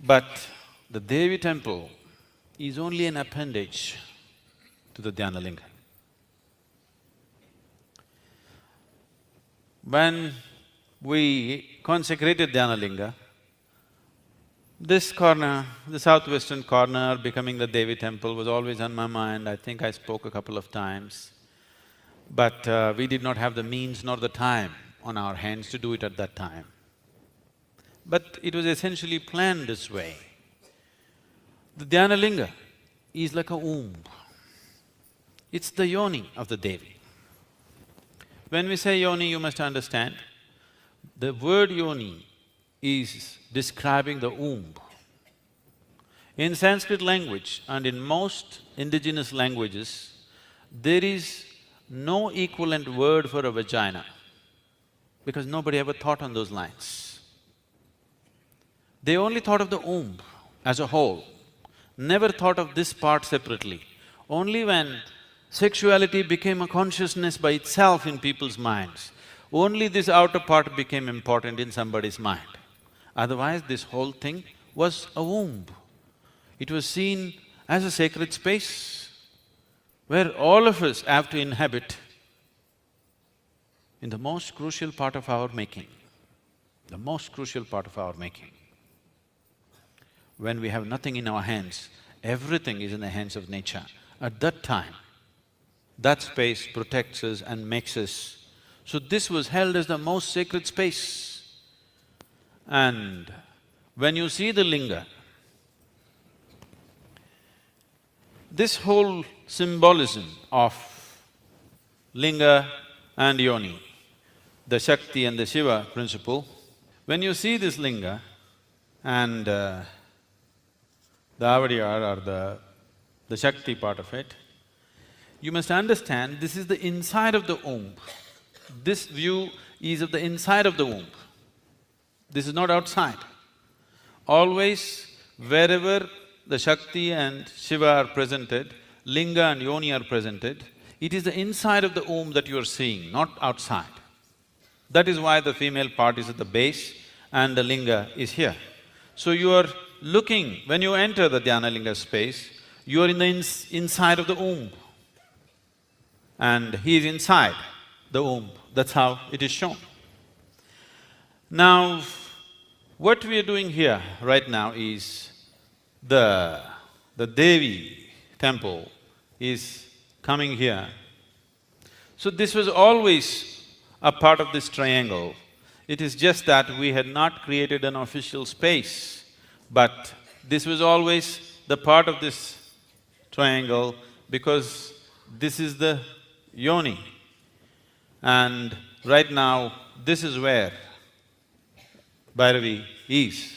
But the Devi temple is only an appendage to the Dhyanalinga. When we consecrated Dhyanalinga, this corner, the southwestern corner becoming the Devi temple was always on my mind. I think I spoke a couple of times. But we did not have the means nor the time on our hands to do it at that time. But it was essentially planned this way. The Dhyanalinga is like a womb. It's the Yoni of the Devi. When we say Yoni, you must understand, the word Yoni is describing the womb. In Sanskrit language and in most indigenous languages, there is no equivalent word for a vagina because nobody ever thought on those lines. They only thought of the womb as a whole, never thought of this part separately. Only when sexuality became a consciousness by itself in people's minds, only this outer part became important in somebody's mind. Otherwise, this whole thing was a womb. It was seen as a sacred space where all of us have to inhabit in the most crucial part of our making, the most crucial part of our making. When we have nothing in our hands, everything is in the hands of nature. At that time, that space protects us and makes us. So this was held as the most sacred space. And when you see the linga, this whole symbolism of linga and yoni, the Shakti and the Shiva principle, when you see this linga and the avadiyar or the Shakti part of it, you must understand this is the inside of the womb. This view is of the inside of the womb. This is not outside. Always, wherever the Shakti and Shiva are presented, Linga and Yoni are presented, it is the inside of the womb that you are seeing, not outside. That is why the female part is at the base and the Linga is here. So you are looking, when you enter the Dhyanalinga space, you are in the inside of the womb. And he is inside the womb, that's how it is shown. Now, what we are doing here right now is the Devi temple is coming here. So this was always a part of this triangle. It is just that we had not created an official space, but this was always the part of this triangle because this is the Yoni. And right now, this is where Bhairavi is.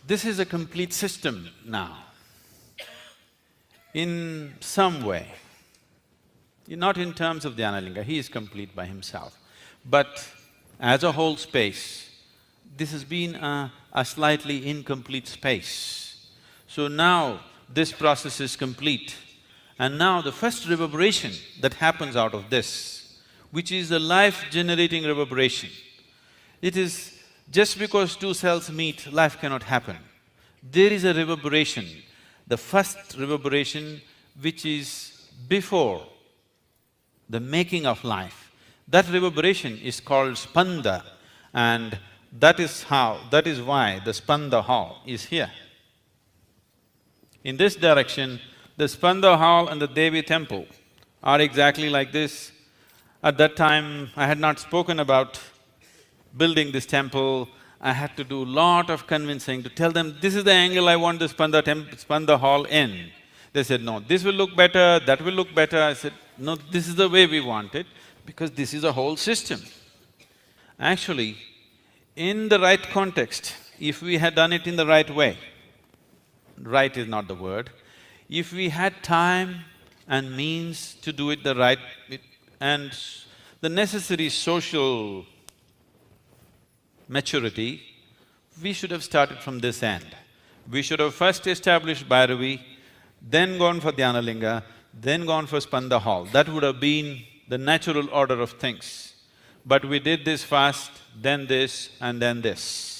This is a complete system now. In some way, not in terms of Dhyanalinga, he is complete by himself. But as a whole space, this has been a slightly incomplete space. So now, this process is complete. And now the first reverberation that happens out of this, which is the life-generating reverberation, it is just because two cells meet, life cannot happen. There is a reverberation, the first reverberation which is before the making of life. That reverberation is called spanda, and that is why the spanda hall is here. In this direction, the spanda hall and the Devi temple are exactly like this. At that time, I had not spoken about building this temple. I had to do lot of convincing to tell them, this is the angle I want the spanda hall in. They said, no, this will look better, that will look better. I said, no, this is the way we want it, because this is a whole system. Actually, in the right context, if we had done it in the right way, right is not the word, if we had time and means to do it the right… and the necessary social maturity, we should have started from this end. We should have first established Bhairavi, then gone for Dhyanalinga, then gone for Spanda Hall. That would have been the natural order of things. But we did this first, then this and then this.